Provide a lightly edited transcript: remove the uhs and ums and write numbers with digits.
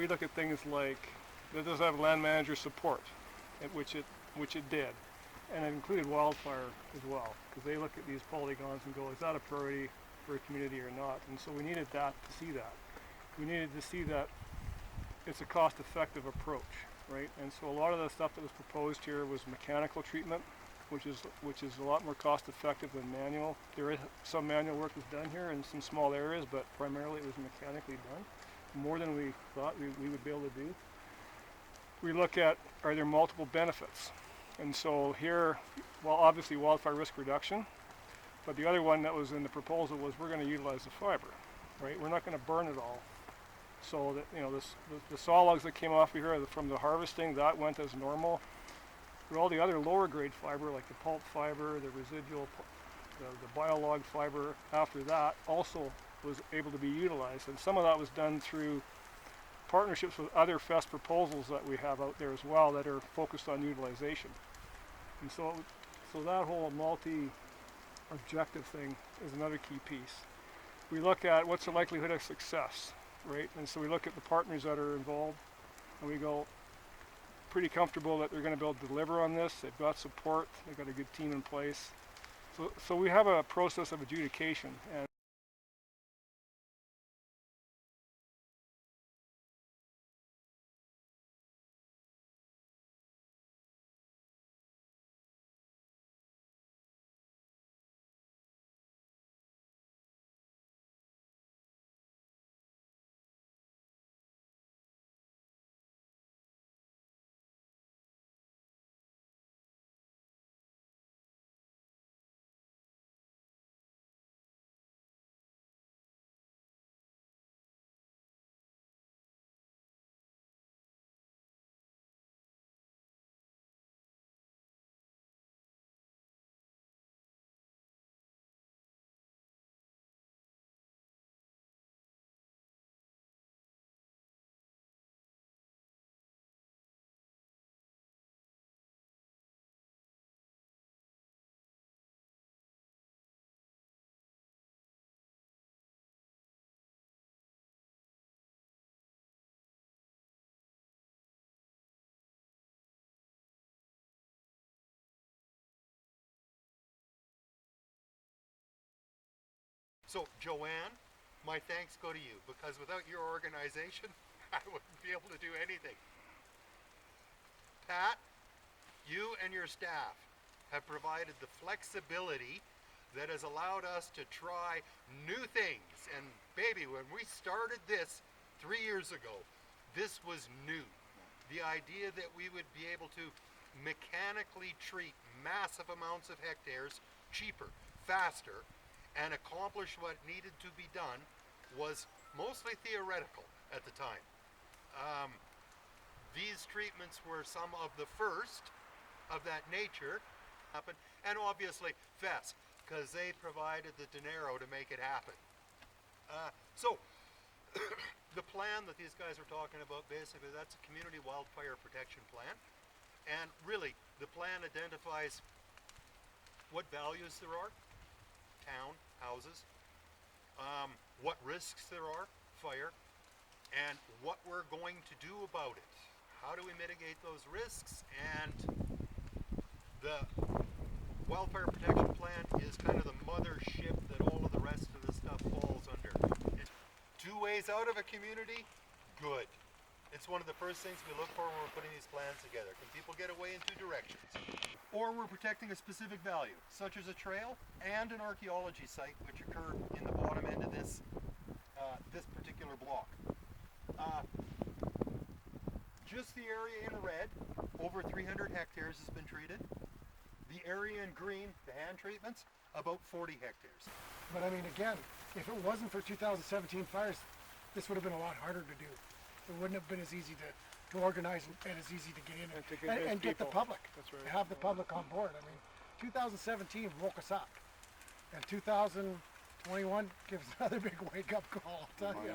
we look at things like, does it have land manager support, which it did, and it included wildfire as well, because they look at these polygons and go, is that a priority for a community or not? And so we needed that to see that. We needed to see that it's a cost-effective approach, right? And so a lot of the stuff that was proposed here was mechanical treatment, which is a lot more cost-effective than manual. There is some manual work was done here in some small areas, but primarily it was mechanically done, more than we thought we would be able to do. We look at, are there multiple benefits? And so here, well, obviously wildfire risk reduction, but the other one that was in the proposal was we're going to utilize the fiber, right? We're not going to burn it all. So that, you know, the saw logs that came off of here from the harvesting, that went as normal. But all the other lower grade fiber, like the pulp fiber, the residual, the biolog fiber after that also was able to be utilized. And some of that was done through partnerships with other FEST proposals that we have out there as well that are focused on utilization. And so that whole multi-objective thing is another key piece. We look at what's the likelihood of success, right? And so we look at the partners that are involved, and we go, pretty comfortable that they're going to be able to deliver on this. They've got support, they've got a good team in place. So we have a process of adjudication. And So, Joanne, my thanks go to you, because without your organization, I wouldn't be able to do anything. Pat, you and your staff have provided the flexibility that has allowed us to try new things. And baby, when we started this 3 years ago, this was new. The idea that we would be able to mechanically treat massive amounts of hectares cheaper, faster, and accomplish what needed to be done was mostly theoretical at the time. These treatments were some of the first of that nature happen, and obviously FEST, because they provided the dinero to make it happen. So the plan that these guys are talking about, basically that's a community wildfire protection plan, and really the plan identifies what values there are, town, houses, what risks there are, fire, and what we're going to do about it. How do we mitigate those risks? And the wildfire protection plan is kind of the mothership that all of the rest of the stuff falls under. It's 2 ways out of a community, good. It's one of the first things we look for when we're putting these plans together. Can people get away in 2 directions? Or we're protecting a specific value, such as a trail and an archaeology site, which occur in the bottom end of this particular block. Just the area in red, over 300 hectares has been treated. The area in green, the hand treatments, about 40 hectares. But I mean, again, if it wasn't for 2017 fires, this would have been a lot harder to do. It wouldn't have been as easy to organize and as easy to get in and get the public. That's right. Have the public on board. I mean, 2017 woke us up, and 2021 gives another big wake-up call, I'll tell you.